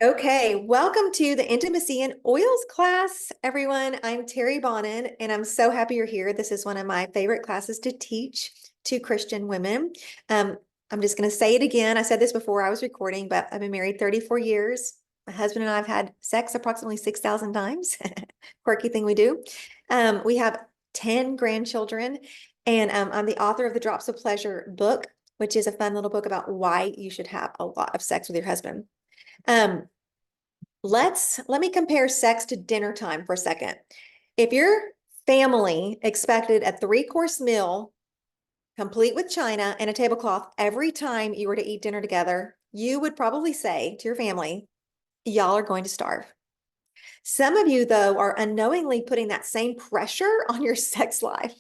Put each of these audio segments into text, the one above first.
Okay, welcome to the Intimacy and Oils class, everyone. I'm Terry Bonin, and I'm so happy you're here. This is one of my favorite classes to teach to Christian women. Um, I'm just going to say it again. I said this before I was recording, but I've been married 34 years. My husband and I have had sex approximately 6,000 times. Quirky thing we do. We have 10 grandchildren, and I'm the author of the Drops of Pleasure book, which is a fun little book about why you should have a lot of sex with your husband. Um, let me compare sex to dinner time for a second. If your family expected a three-course meal, complete with china and a tablecloth every time you were to eat dinner together, you would probably say to your family, y'all are going to starve. Some of you, though, are unknowingly putting that same pressure on your sex life.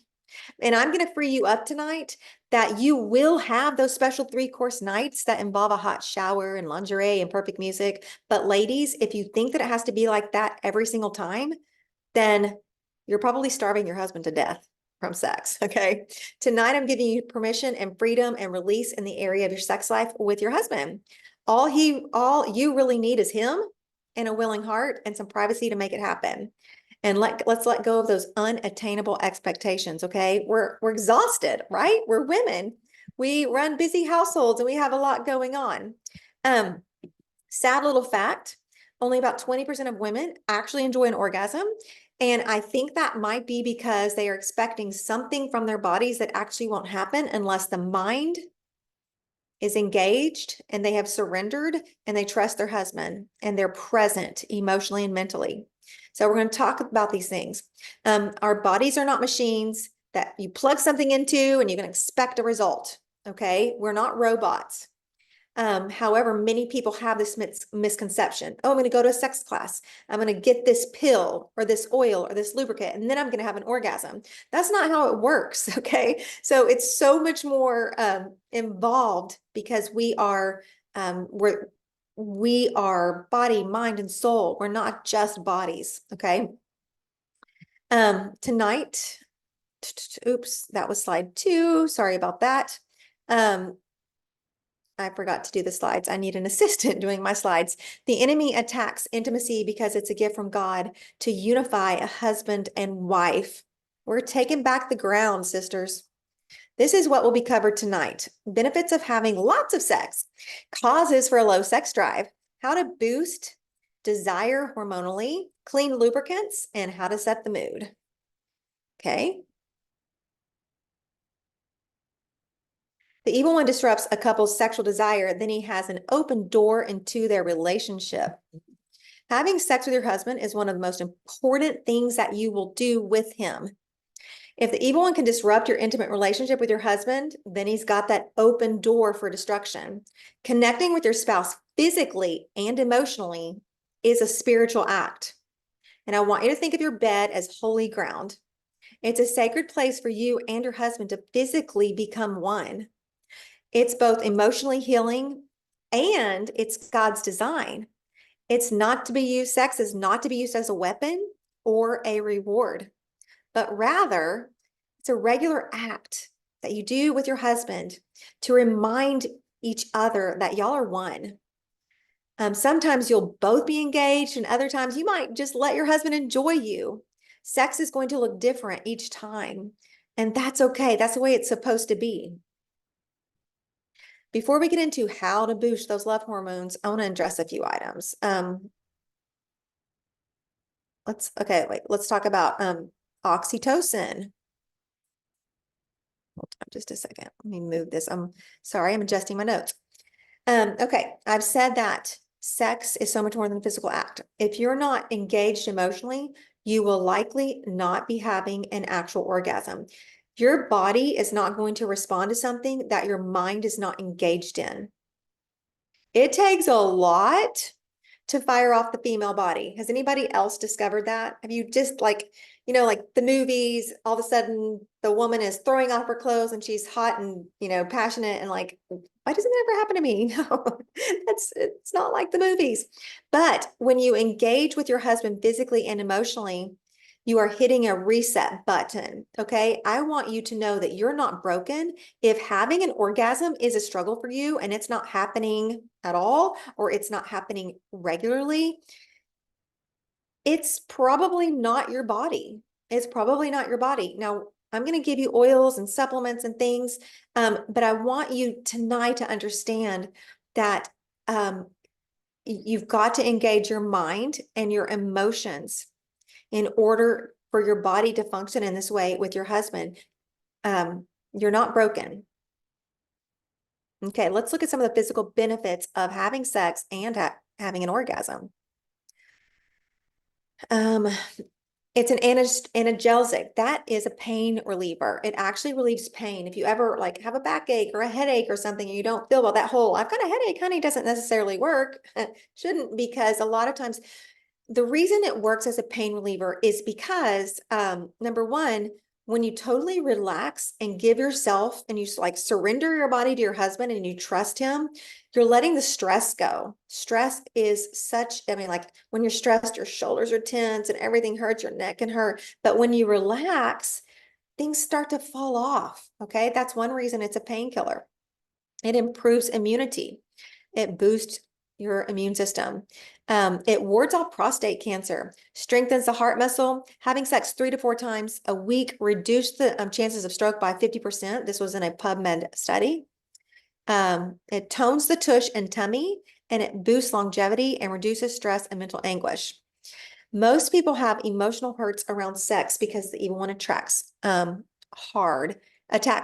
And I'm going to free you up tonight that you will have those special three-course nights that involve a hot shower and lingerie and perfect music. But ladies, if you think that it has to be like that every single time, then you're probably starving your husband to death from sex. Okay. Tonight, I'm giving you permission and freedom and release in the area of your sex life with your husband. All you really need is him and a willing heart and some privacy to make it happen. And let's let go of those unattainable expectations. Okay. We're exhausted, right? We're women. We run busy households and we have a lot going on. Um, Sad little fact, only about 20% of women actually enjoy an orgasm. And I think that might be because they are expecting something from their bodies that actually won't happen unless the mind is engaged and they have surrendered and they trust their husband and they're present emotionally and mentally. So we're going to talk about these things. Our bodies are not machines that you plug something into and you can expect a result. Okay. We're not robots. However, many people have this misconception. Oh, I'm going to go to a sex class. I'm going to get this pill or this oil or this lubricant, and then I'm going to have an orgasm. That's not how it works. Okay. So it's so much more involved because we are body, mind, and soul. We're not just bodies. Okay. Tonight, oops, that was slide 2. Sorry about that. I forgot to do the slides. I need an assistant doing my slides. The enemy attacks intimacy because it's a gift from God to unify a husband and wife. We're taking back the ground, sisters. This is what will be covered tonight. Benefits of having lots of sex, causes for a low sex drive, how to boost desire hormonally, clean lubricants, and how to set the mood. Okay. The evil one disrupts a couple's sexual desire, then he has an open door into their relationship. Having sex with your husband is one of the most important things that you will do with him. If the evil one can disrupt your intimate relationship with your husband, then he's got that open door for destruction. Connecting with your spouse physically and emotionally is a spiritual act. And I want you to think of your bed as holy ground. It's a sacred place for you and your husband to physically become one. It's both emotionally healing and it's God's design. It's not to be used, sex is not to be used as a weapon or a reward, but rather it's a regular act that you do with your husband to remind each other that y'all are one. Sometimes you'll both be engaged, and other times you might just let your husband enjoy you. Sex is going to look different each time, and that's okay. That's the way it's supposed to be. Before we get into how to boost those love hormones, I want to address a few items. Let's talk about oxytocin. Hold on just a second. Let me move this. I'm sorry, I'm adjusting my notes. Okay, I've said that sex is so much more than a physical act. If you're not engaged emotionally, you will likely not be having an actual orgasm. Your body is not going to respond to something that your mind is not engaged in. It takes a lot to fire off the female body. Has anybody else discovered that? Have you just like the movies, all of a sudden the woman is throwing off her clothes and she's hot and, passionate and like, why doesn't it ever happen to me? No, it's not like the movies. But when you engage with your husband physically and emotionally, You are hitting a reset button, okay? I want you to know that you're not broken. If having an orgasm is a struggle for you and it's not happening at all, or it's not happening regularly, it's probably not your body. It's probably not your body. Now, I'm going to give you oils and supplements and things, but I want you tonight to understand that you've got to engage your mind and your emotions in order for your body to function in this way with your husband. You're not broken. Okay, let's look at some of the physical benefits of having sex and having an orgasm. Um, It's an analgesic. That is a pain reliever. It actually relieves pain. If you ever like have a backache or a headache or something and you don't feel well, that whole "I've got a headache, honey" doesn't necessarily work. Shouldn't, because a lot of times the reason it works as a pain reliever is because number one, when you totally relax and give yourself and you like surrender your body to your husband and you trust him, you're letting the stress go. Stress is such, I mean, like when you're stressed, your shoulders are tense and everything hurts, your neck can hurt. But when you relax, things start to fall off. Okay. That's one reason it's a painkiller. It improves immunity. It boosts your immune system. It wards off prostate cancer, strengthens the heart muscle. Having sex 3 to 4 times a week reduced the chances of stroke by 50%. This was in a PubMed study. It tones the tush and tummy, and it boosts longevity and reduces stress and mental anguish. Most people have emotional hurts around sex because the evil one attacks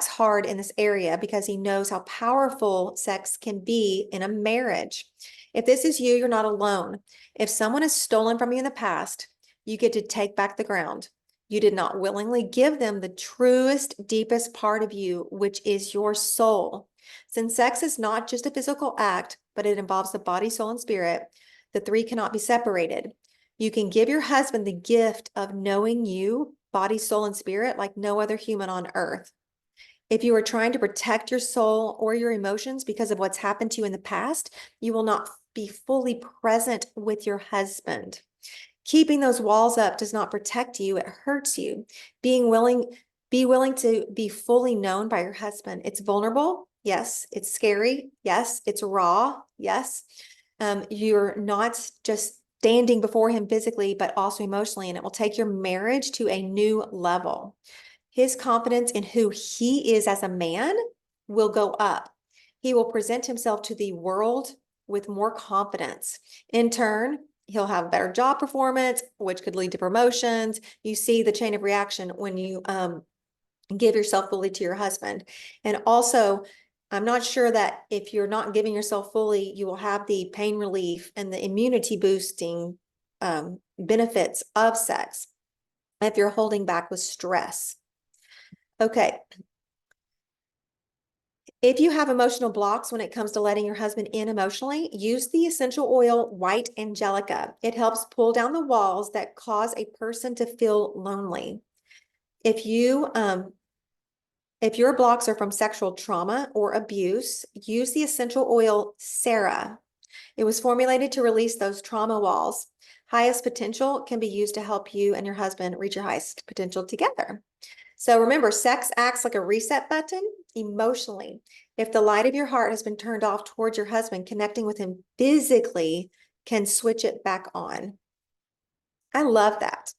hard in this area because he knows how powerful sex can be in a marriage. If this is you, you're not alone. If someone has stolen from you in the past, you get to take back the ground. You did not willingly give them the truest, deepest part of you, which is your soul. Since sex is not just a physical act, but it involves the body, soul, and spirit, the three cannot be separated. You can give your husband the gift of knowing you, body, soul, and spirit, like no other human on earth. If you are trying to protect your soul or your emotions because of what's happened to you in the past, you will not be fully present with your husband. Keeping those walls up does not protect you, it hurts you. Be willing to be fully known by your husband. It's vulnerable, yes. It's scary, yes. It's raw, yes. You're not just standing before him physically, but also emotionally, and it will take your marriage to a new level. His confidence in who he is as a man will go up. He will present himself to the world with more confidence. In turn, he'll have better job performance, which could lead to promotions. You see the chain of reaction when you give yourself fully to your husband. And also, I'm not sure that if you're not giving yourself fully, you will have the pain relief and the immunity boosting benefits of sex if you're holding back with stress. Okay. If you have emotional blocks when it comes to letting your husband in emotionally, use the essential oil White Angelica. It helps pull down the walls that cause a person to feel lonely. If your blocks are from sexual trauma or abuse, use the essential oil Sarah. It was formulated to release those trauma walls. Highest potential can be used to help you and your husband reach your highest potential together. So remember, sex acts like a reset button emotionally. If the light of your heart has been turned off towards your husband, connecting with him physically can switch it back on. I love that.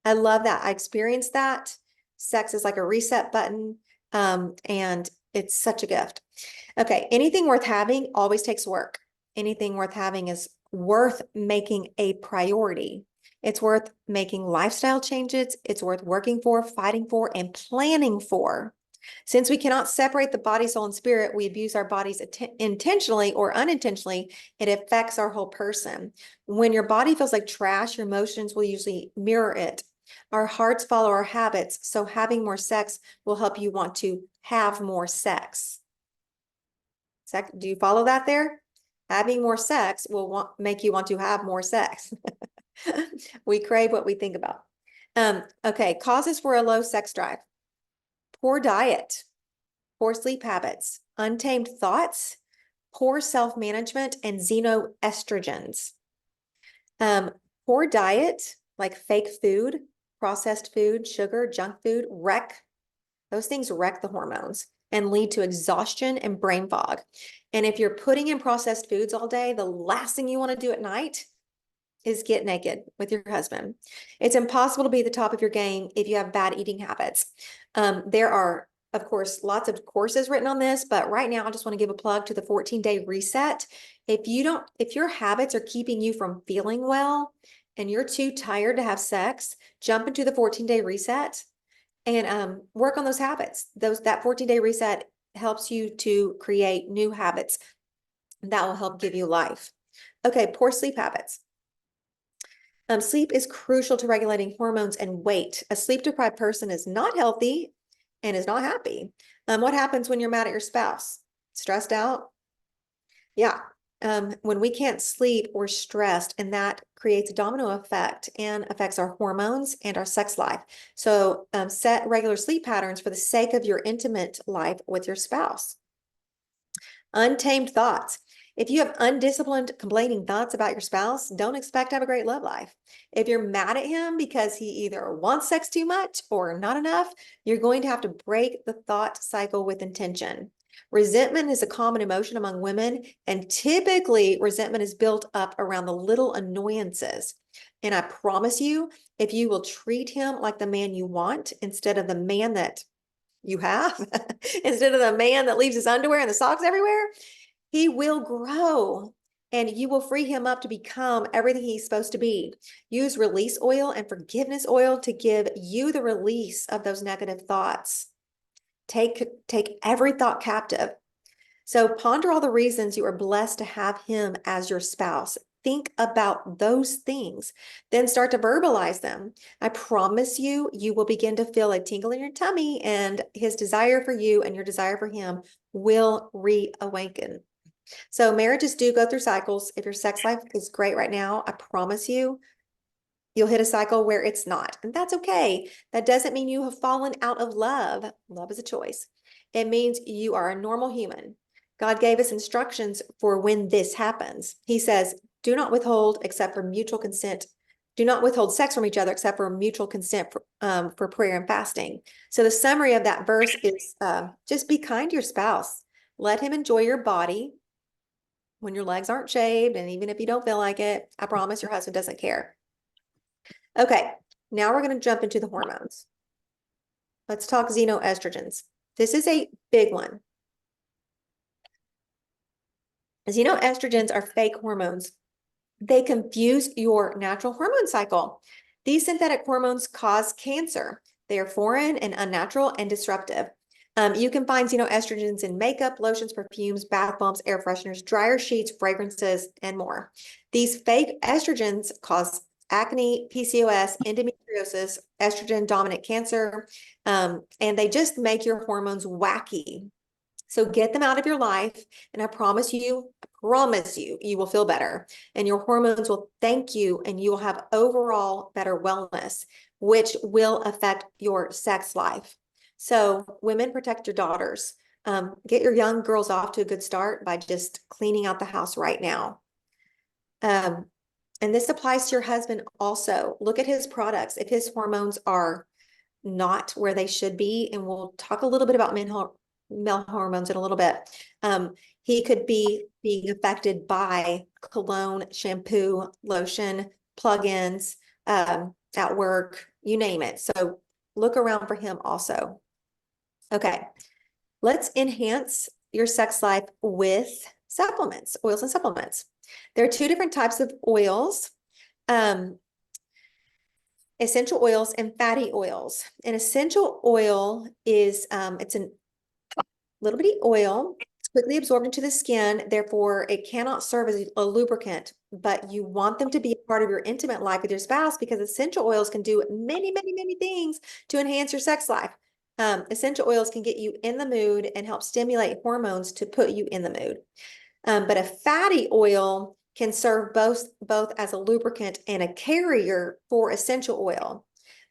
I love that. I experienced that. Sex is like a reset button, and it's such a gift. Okay, anything worth having always takes work. Anything worth having is worth making a priority. It's worth making lifestyle changes. It's worth working for, fighting for, and planning for. Since we cannot separate the body, soul, and spirit, we abuse our bodies intentionally or unintentionally. It affects our whole person. When your body feels like trash, your emotions will usually mirror it. Our hearts follow our habits, so having more sex will help you want to have more sex. Do you follow that there? Having more sex will make you want to have more sex. We crave what we think about. Okay, causes for a low sex drive. Poor diet, poor sleep habits, untamed thoughts, poor self-management, and xenoestrogens. Poor diet, like fake food, processed food, sugar, junk food those things wreck the hormones and lead to exhaustion and brain fog. And if you're putting in processed foods all day, the last thing you want to do at night is get naked with your husband. It's impossible to be at the top of your game if you have bad eating habits. There are, of course, lots of courses written on this, but right now I just want to give a plug to the 14-day reset. If your habits are keeping you from feeling well and you're too tired to have sex, jump into the 14-day reset and work on those habits. That 14-day reset helps you to create new habits that will help give you life. Okay, poor sleep habits. Sleep is crucial to regulating hormones and weight. A sleep-deprived person is not healthy and is not happy. What happens when you're mad at your spouse? Stressed out? Yeah. When we can't sleep, we're stressed, and that creates a domino effect and affects our hormones and our sex life. So set regular sleep patterns for the sake of your intimate life with your spouse. Untamed thoughts. If you have undisciplined, complaining thoughts about your spouse, don't expect to have a great love life. If you're mad at him because he either wants sex too much or not enough, you're going to have to break the thought cycle with intention. Resentment is a common emotion among women, and typically resentment is built up around the little annoyances. And I promise you, if you will treat him like the man you want instead of the man that you have, instead of the man that leaves his underwear and the socks everywhere, he will grow and you will free him up to become everything he's supposed to be. Use release oil and forgiveness oil to give you the release of those negative thoughts. Take every thought captive. So ponder all the reasons you are blessed to have him as your spouse. Think about those things, then start to verbalize them. I promise you, you will begin to feel a tingle in your tummy, and his desire for you and your desire for him will reawaken. So marriages do go through cycles. If your sex life is great right now, I promise you, you'll hit a cycle where it's not, and that's okay. That doesn't mean you have fallen out of love. Love is a choice. It means you are a normal human. God gave us instructions for when this happens. He says, do not withhold except for mutual consent. Do not withhold sex from each other except for mutual consent for prayer and fasting. So the summary of that verse is just be kind to your spouse. Let him enjoy your body when your legs aren't shaved, and even if you don't feel like it, I promise your husband doesn't care. Okay, now we're going to jump into the hormones. Let's talk xenoestrogens. This is a big one. Xenoestrogens are fake hormones. They confuse your natural hormone cycle. These synthetic hormones cause cancer. They are foreign and unnatural and disruptive. You can find xenoestrogens in makeup, lotions, perfumes, bath bombs, air fresheners, dryer sheets, fragrances, and more. These fake estrogens cause acne, PCOS, endometriosis, estrogen dominant cancer, and they just make your hormones wacky. So get them out of your life, and I promise you, you will feel better, and your hormones will thank you, and you will have overall better wellness, which will affect your sex life. So women, protect your daughters. Get your young girls off to a good start by just cleaning out the house right now. And this applies to your husband also. Look at his products. If his hormones are not where they should be, and we'll talk a little bit about male hormones in a little bit. He could be being affected by cologne, shampoo, lotion, plug-ins, at work, you name it. So look around for him also. Okay, let's enhance your sex life with supplements, oils and supplements. There are two different types of oils. Essential oils and fatty oils. An essential oil is it's a little bitty oil. It's quickly absorbed into the skin, therefore it cannot serve as a lubricant, but you want them to be a part of your intimate life with your spouse because essential oils can do many, many, many things to enhance your sex life. Essential oils can get you in the mood and help stimulate hormones to put you in the mood. But a fatty oil can serve both as a lubricant and a carrier for essential oil.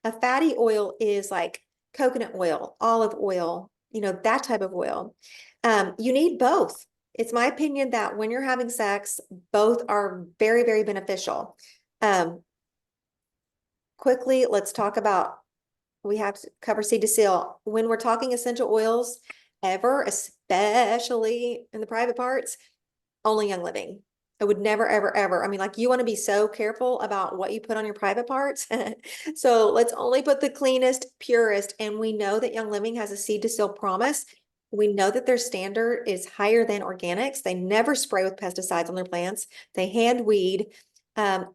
A fatty oil is like coconut oil, olive oil, that type of oil. You need both. It's my opinion that when you're having sex, both are very, very beneficial. quickly, let's talk about, we have to cover seed to seal. When we're talking essential oils, ever, especially in the private parts, only Young Living. I would never, ever, ever. I mean, like you want to be so careful about what you put on your private parts. So let's only put the cleanest, purest. And we know that Young Living has a seed to seal promise. We know that their standard is higher than organics. They never spray with pesticides on their plants. They hand weed. Um,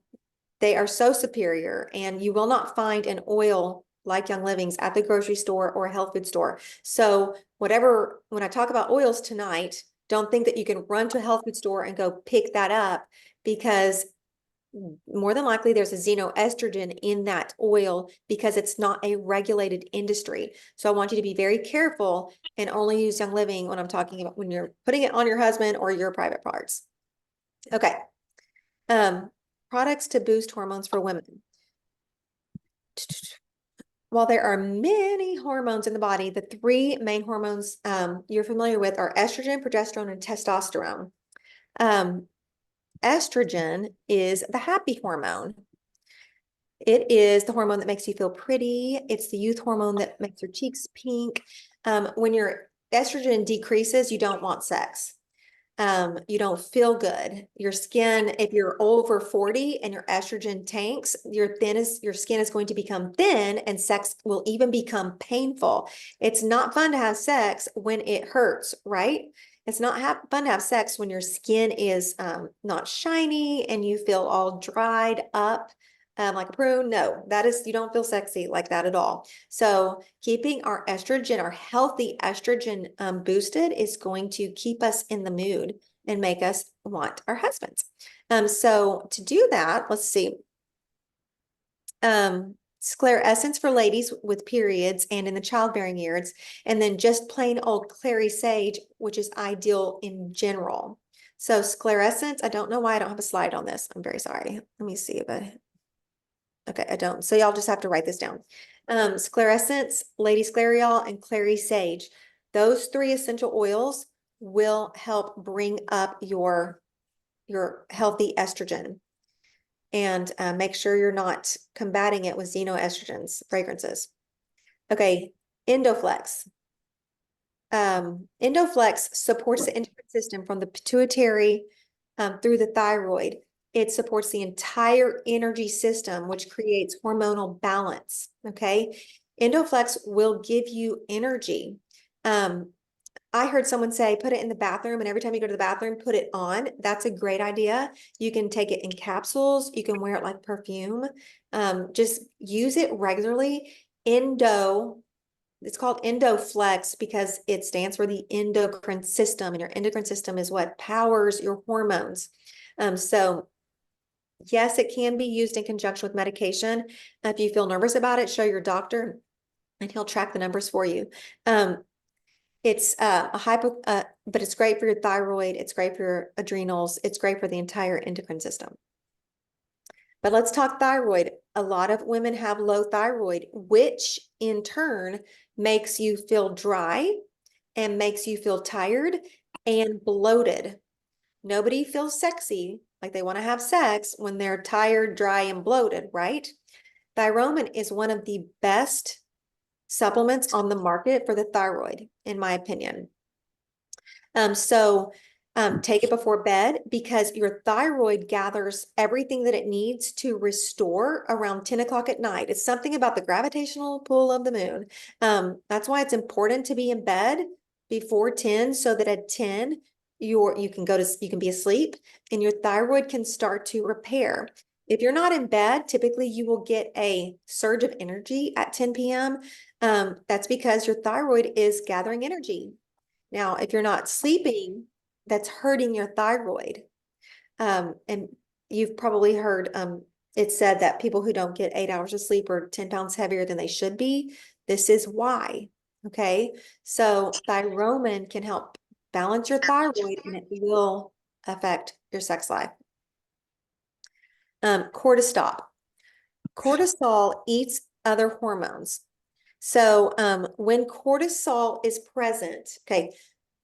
they are so superior, and you will not find an oil like Young Living's at the grocery store or a health food store. So whatever, when I talk about oils tonight, don't think that you can run to a health food store and go pick that up, because more than likely there's a xenoestrogen in that oil because it's not a regulated industry. So I want you to be very careful and only use Young Living when I'm talking about when you're putting it on your husband or your private parts. Okay. Um, Products to boost hormones for women. While there are many hormones in the body, the three main hormones you're familiar with are estrogen, progesterone, and testosterone. Estrogen is the happy hormone. It is the hormone that makes you feel pretty. It's the youth hormone that makes your cheeks pink. When your estrogen decreases, you don't want sex. You don't feel good. Your skin, if you're over 40 and your estrogen tanks, your skin is going to become thin, and sex will even become painful. It's not fun to have sex when it hurts, right? It's not fun to have sex when your skin is not shiny and you feel all dried up. Like a prune. No, you don't feel sexy like that at all. So keeping our estrogen, our healthy estrogen boosted is going to keep us in the mood and make us want our husbands. So to do that, let's see. Sclarescence for ladies with periods and in the childbearing years, and then just plain old clary sage, which is ideal in general. So sclarescence, I don't know why I don't have a slide on this. I'm very sorry. Let me see if okay, I don't. So y'all just have to write this down. Sclarescence, Lady Sclareol, and Clary Sage. Those three essential oils will help bring up your healthy estrogen, and make sure you're not combating it with xenoestrogens, fragrances. Okay, Endoflex. Endoflex supports the endocrine system from the pituitary through the thyroid. It supports the entire energy system, which creates hormonal balance. Okay. Endoflex will give you energy. I heard someone say, put it in the bathroom, and every time you go to the bathroom, put it on. That's a great idea. You can take it in capsules. You can wear it like perfume. Just use it regularly. It's called Endoflex because it stands for the endocrine system, and your endocrine system is what powers your hormones. So yes, it can be used in conjunction with medication. If you feel nervous about it, show your doctor and he'll track the numbers for you. It's but it's great for your thyroid. It's great for your adrenals. It's great for the entire endocrine system. But let's talk thyroid. A lot of women have low thyroid, which in turn makes you feel dry and makes you feel tired and bloated. Nobody feels sexy, like they want to have sex, when they're tired, dry, and bloated, right? Thyromin is one of the best supplements on the market for the thyroid, in my opinion. Take it before bed, because your thyroid gathers everything that it needs to restore around 10 o'clock at night. It's something about the gravitational pull of the moon. That's why it's important to be in bed before 10, so that at 10, you can be asleep and your thyroid can start to repair. If you're not in bed, typically you will get a surge of energy at 10 p.m. That's because your thyroid is gathering energy. Now, if you're not sleeping, that's hurting your thyroid. And you've probably heard it said that people who don't get 8 hours of sleep are 10 pounds heavier than they should be. This is why. Okay. So Thyromin can help balance your thyroid, and it will affect your sex life. Cortisol. Cortisol eats other hormones. So when cortisol is present, okay,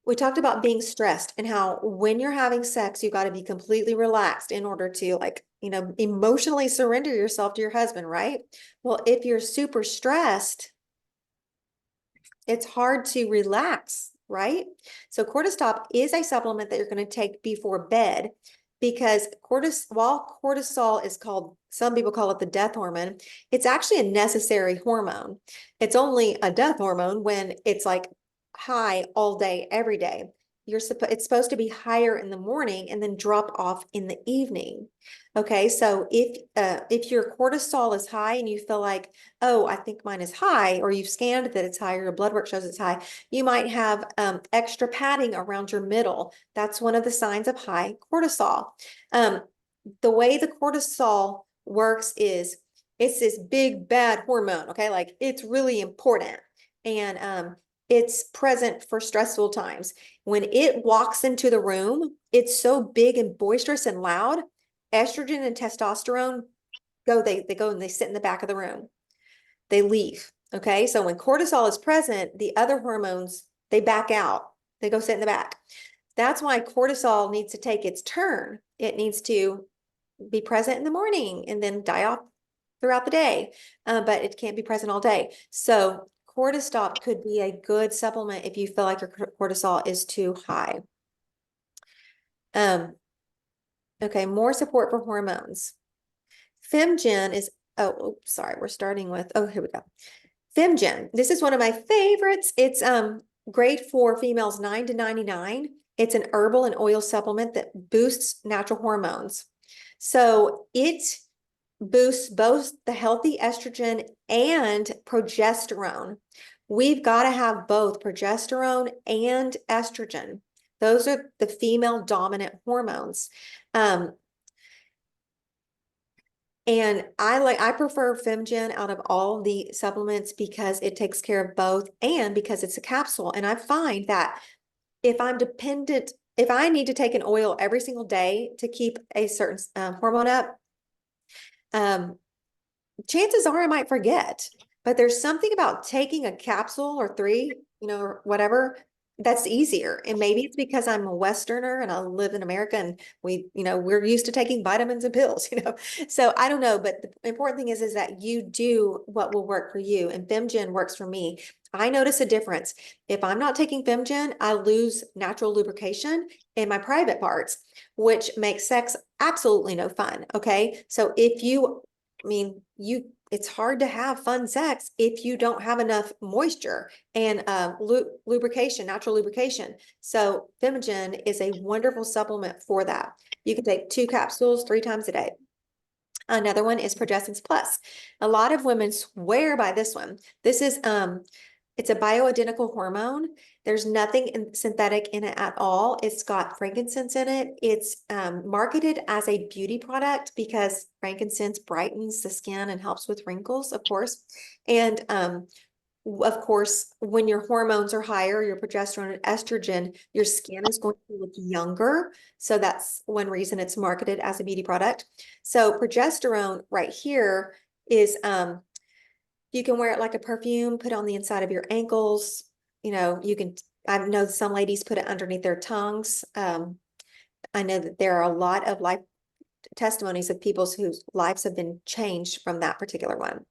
we talked about being stressed and how when you're having sex, you got to be completely relaxed in order to like, emotionally surrender yourself to your husband, right? Well, if you're super stressed, it's hard to relax, right? So cortisol is a supplement that you're going to take before bed because while cortisol is called, some people call it the death hormone, it's actually a necessary hormone. It's only a death hormone when it's like high all day, every day. It's supposed to be higher in the morning and then drop off in the evening. Okay, so if your cortisol is high and you feel like, oh, I think mine is high, or you've scanned that it's high, or your blood work shows it's high, you might have extra padding around your middle. That's one of the signs of high cortisol. Um, the way the cortisol works is it's this big bad hormone, okay? Like it's really important. And it's present for stressful times. When it walks into the room, it's so big and boisterous and loud. Estrogen and testosterone they go and they sit in the back of the room. They leave. Okay. So when cortisol is present, the other hormones, they back out. They go sit in the back. That's why cortisol needs to take its turn. It needs to be present in the morning and then die off throughout the day. But it can't be present all day. So Cortistop could be a good supplement if you feel like your cortisol is too high. Okay, more support for hormones. Femgen is, sorry, we're starting with, here we go. Femgen, this is one of my favorites. It's great for females 9 to 99. It's an herbal and oil supplement that boosts natural hormones. So it boosts both the healthy estrogen and progesterone. We've got to have both progesterone and estrogen. Those are the female dominant hormones. And I prefer Femgen out of all the supplements because it takes care of both and because it's a capsule. And I find that if I need to take an oil every single day to keep a certain hormone up, chances are I might forget. But there's something about taking a capsule or three, or whatever, that's easier. And maybe it's because I'm a Westerner and I live in America and we're used to taking vitamins and pills, So I don't know, but the important thing is that you do what will work for you. And Femgen works for me. I notice a difference. If I'm not taking Femgen, I lose natural lubrication in my private parts, which makes sex absolutely no fun. Okay. So it's hard to have fun sex if you don't have enough moisture and lubrication, natural lubrication. So Femgen is a wonderful supplement for that. You can take 2 capsules 3 times a day. Another one is Progestins Plus. A lot of women swear by this one. This is it's a bioidentical hormone. There's nothing synthetic in it at all. It's got frankincense in it. It's marketed as a beauty product because frankincense brightens the skin and helps with wrinkles, of course. And of course, when your hormones are higher, your progesterone and estrogen, your skin is going to look younger. So that's one reason it's marketed as a beauty product. So progesterone right here is you can wear it like a perfume, put it on the inside of your ankles. I know some ladies put it underneath their tongues. I know that there are a lot of life testimonies of people whose lives have been changed from that particular one.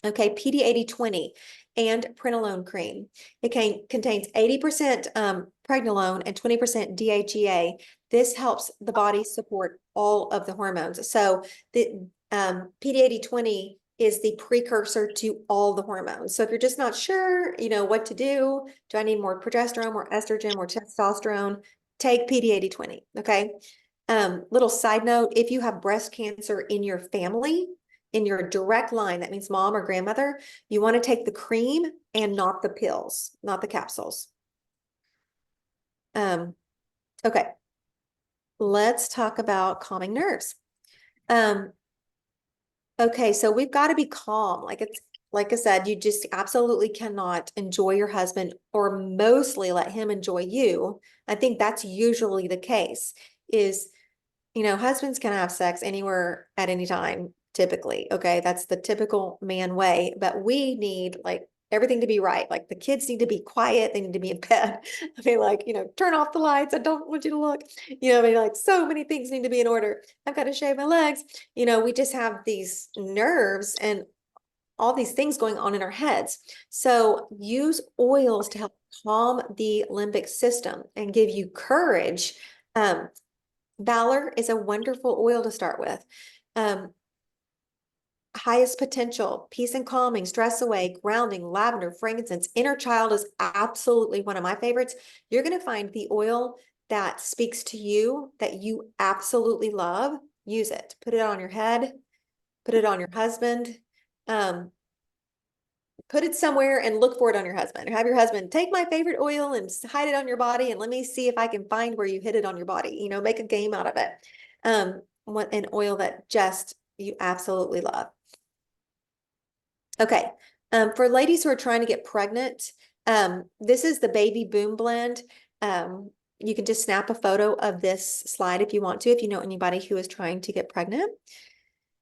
Okay, PD8020 and Prenolone cream. It contains 80% pregnenolone and 20% DHEA. This helps the body support all of the hormones. So the PD8020 is the precursor to all the hormones. So if you're just not sure, what to do I need more progesterone, more estrogen, more testosterone? Take PD8020, okay? Little side note, if you have breast cancer in your family, in your direct line, that means mom or grandmother, you want to take the cream and not the pills, not the capsules. Okay. Let's talk about calming nerves. Okay, so we've got to be calm. Like I said, you just absolutely cannot enjoy your husband or mostly let him enjoy you. I think that's usually the case is, husbands can have sex anywhere at any time, typically. Okay, that's the typical man way, but we need like everything to be right. Like the kids need to be quiet. They need to be in bed. I mean, like, turn off the lights. I don't want you to look, I mean, like so many things need to be in order. I've got to shave my legs. We just have these nerves and all these things going on in our heads. So use oils to help calm the limbic system and give you courage. Valor is a wonderful oil to start with. Highest potential, peace and calming, stress away, grounding, lavender, frankincense, inner child is absolutely one of my favorites. You're going to find the oil that speaks to you, that you absolutely love. Use it. Put it on your head, put it on your husband. Put it somewhere and look for it on your husband, or have your husband take my favorite oil and hide it on your body. And let me see if I can find where you hid it on your body, make a game out of it. An oil that just you absolutely love. Okay. For ladies who are trying to get pregnant, this is the Baby Boom Blend. You can just snap a photo of this slide if you want to, if you know anybody who is trying to get pregnant.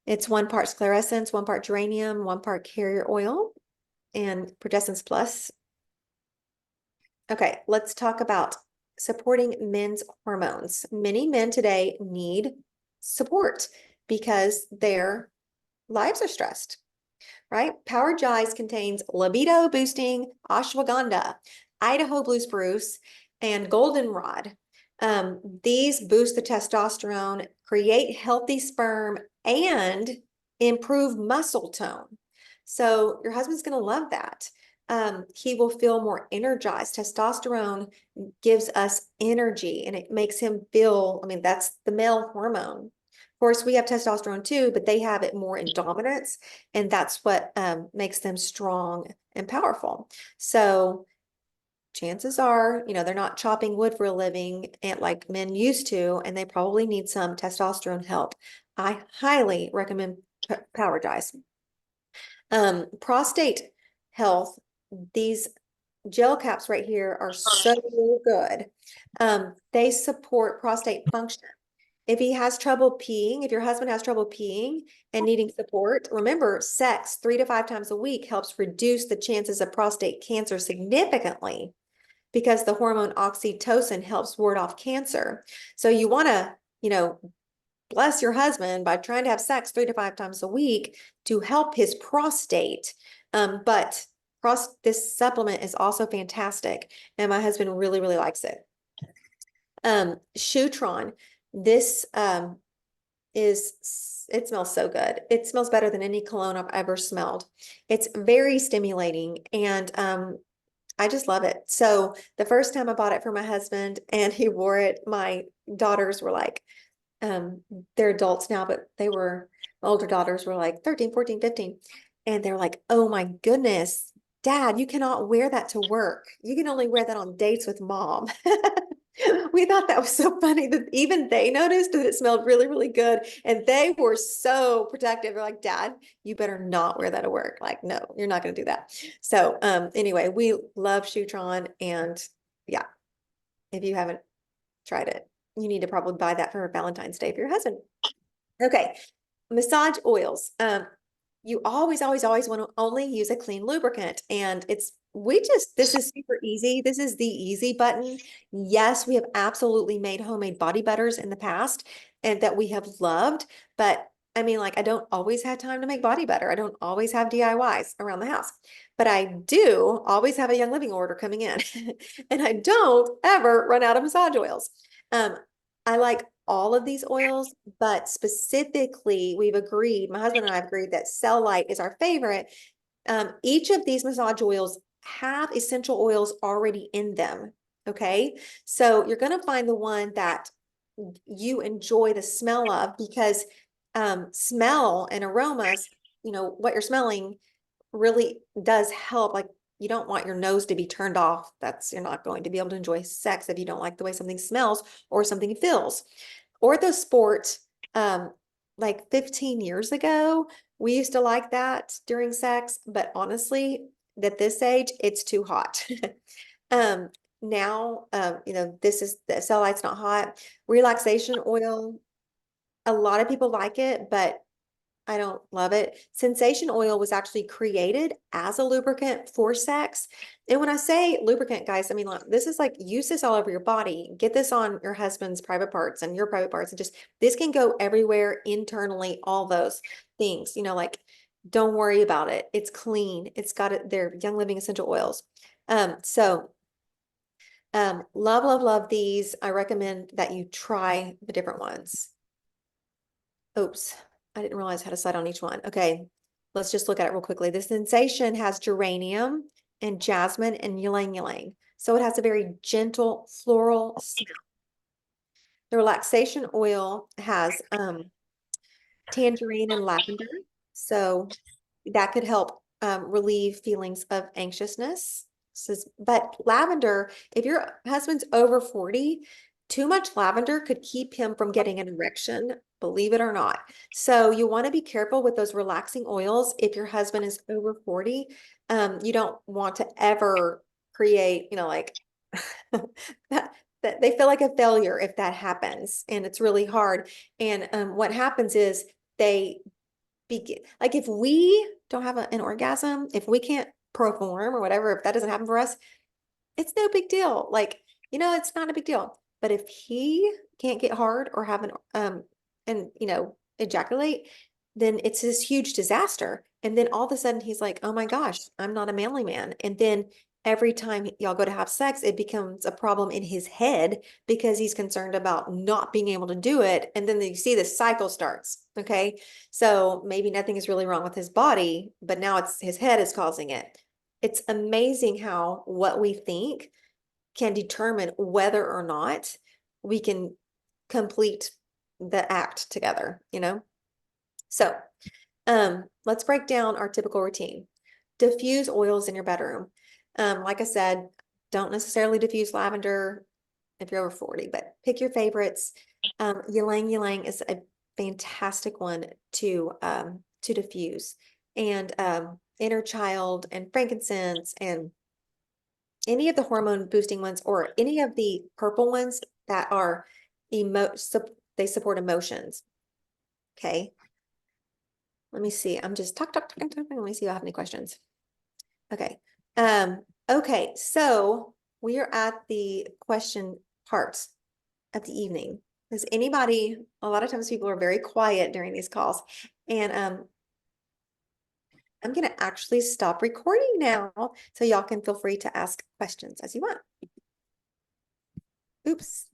It's 1 part sclerosens, 1 part geranium, 1 part carrier oil, and Progestins Plus. Okay, let's talk about supporting men's hormones. Many men today need support because their lives are stressed, right? Power Jize contains libido boosting ashwagandha, Idaho blue spruce, and goldenrod. These boost the testosterone, create healthy sperm, and improve muscle tone. So your husband's going to love that. He will feel more energized. Testosterone gives us energy and it makes him feel, I mean, that's the male hormone. Of course, we have testosterone too, but they have it more in dominance, and that's what makes them strong and powerful. So chances are, they're not chopping wood for a living and like men used to, and they probably need some testosterone help. I highly recommend Power Jize. Prostate health, these gel caps right here are so good. They support prostate function. If he has trouble peeing, if your husband has trouble peeing and needing support, remember sex 3 to 5 times a week helps reduce the chances of prostate cancer significantly because the hormone oxytocin helps ward off cancer. So you want to, bless your husband by trying to have sex 3 to 5 times a week to help his prostate. But this supplement is also fantastic, and my husband really, really likes it. Shutron, this it smells so good. It smells better than any cologne I've ever smelled. It's very stimulating, and I just love it. So the first time I bought it for my husband and he wore it, my daughters were like, they're adults now, but my older daughters were like 13, 14, 15. And they're like, oh my goodness, Dad, you cannot wear that to work. You can only wear that on dates with mom. We thought that was so funny that even they noticed that it smelled really, really good. And they were so protective. They're like, Dad, you better not wear that to work. Like, no, you're not going to do that. So anyway, we love Shutron. And yeah, if you haven't tried it, you need to probably buy that for Valentine's Day for your husband. Okay, massage oils. You always, always, always want to only use a clean lubricant. And this is super easy. This is the easy button. Yes, we have absolutely made homemade body butters in the past and that we have loved, but I mean, like, I don't always have time to make body butter. I don't always have DIYs around the house, but I do always have a Young Living order coming in and I don't ever run out of massage oils. I like all of these oils, but specifically we've agreed, my husband and I have agreed that Cellulite is our favorite. Each of these massage oils have essential oils already in them. Okay. So you're going to find the one that you enjoy the smell of because smell and aromas, what you're smelling really does help. Like you don't want your nose to be turned off. You're not going to be able to enjoy sex if you don't like the way something smells or something feels. Orthosport, like 15 years ago, we used to like that during sex, but honestly, at this age, it's too hot. Now, this is the Cellulite's not hot. Relaxation oil, a lot of people like it, but I don't love it. Sensation oil was actually created as a lubricant for sex. And when I say lubricant, guys, I mean, like, this is like, use this all over your body. Get this on your husband's private parts and your private parts, and just, this can go everywhere internally, all those things, like, don't worry about it. It's clean. It's got it. They're Young Living essential oils. Love, love, love these. I recommend that you try the different ones. Oops, I didn't realize I had a site on each one. Okay, let's just look at it real quickly. The Sensation has geranium and jasmine and ylang ylang. So it has a very gentle floral smell. The relaxation oil has tangerine and lavender. So that could help relieve feelings of anxiousness. But lavender, if your husband's over 40, too much lavender could keep him from getting an erection, believe it or not. So you want to be careful with those relaxing oils if your husband is over 40. You don't want to ever create, like that, that they feel like a failure if that happens, and it's really hard. And what happens is they begin, like, if we don't have an orgasm, if we can't perform or whatever, if that doesn't happen for us, it's no big deal. Like, it's not a big deal. But if he can't get hard or have and ejaculate, then it's this huge disaster. And then all of a sudden he's like, oh my gosh, I'm not a manly man. And then every time y'all go to have sex, it becomes a problem in his head because he's concerned about not being able to do it. And then you see the cycle starts. Okay. So maybe nothing is really wrong with his body, but now it's his head is causing it. It's amazing how what we think can determine whether or not we can complete the act together, So, let's break down our typical routine. Diffuse oils in your bedroom. Like I said, don't necessarily diffuse lavender if you're over 40, but pick your favorites. Ylang ylang is a fantastic one to diffuse, and inner child and frankincense and any of the hormone boosting ones, or any of the purple ones that are they support emotions. Okay. Let me see. I'm just talking. Let me see if I have any questions. Okay. Okay. So we are at the question part of the evening. Does anybody, a lot of times people are very quiet during these calls, and I'm going to actually stop recording now so y'all can feel free to ask questions as you want. Oops.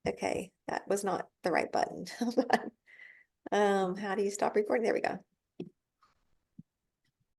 Okay, that was not the right button. Hold on. How do you stop recording? There we go.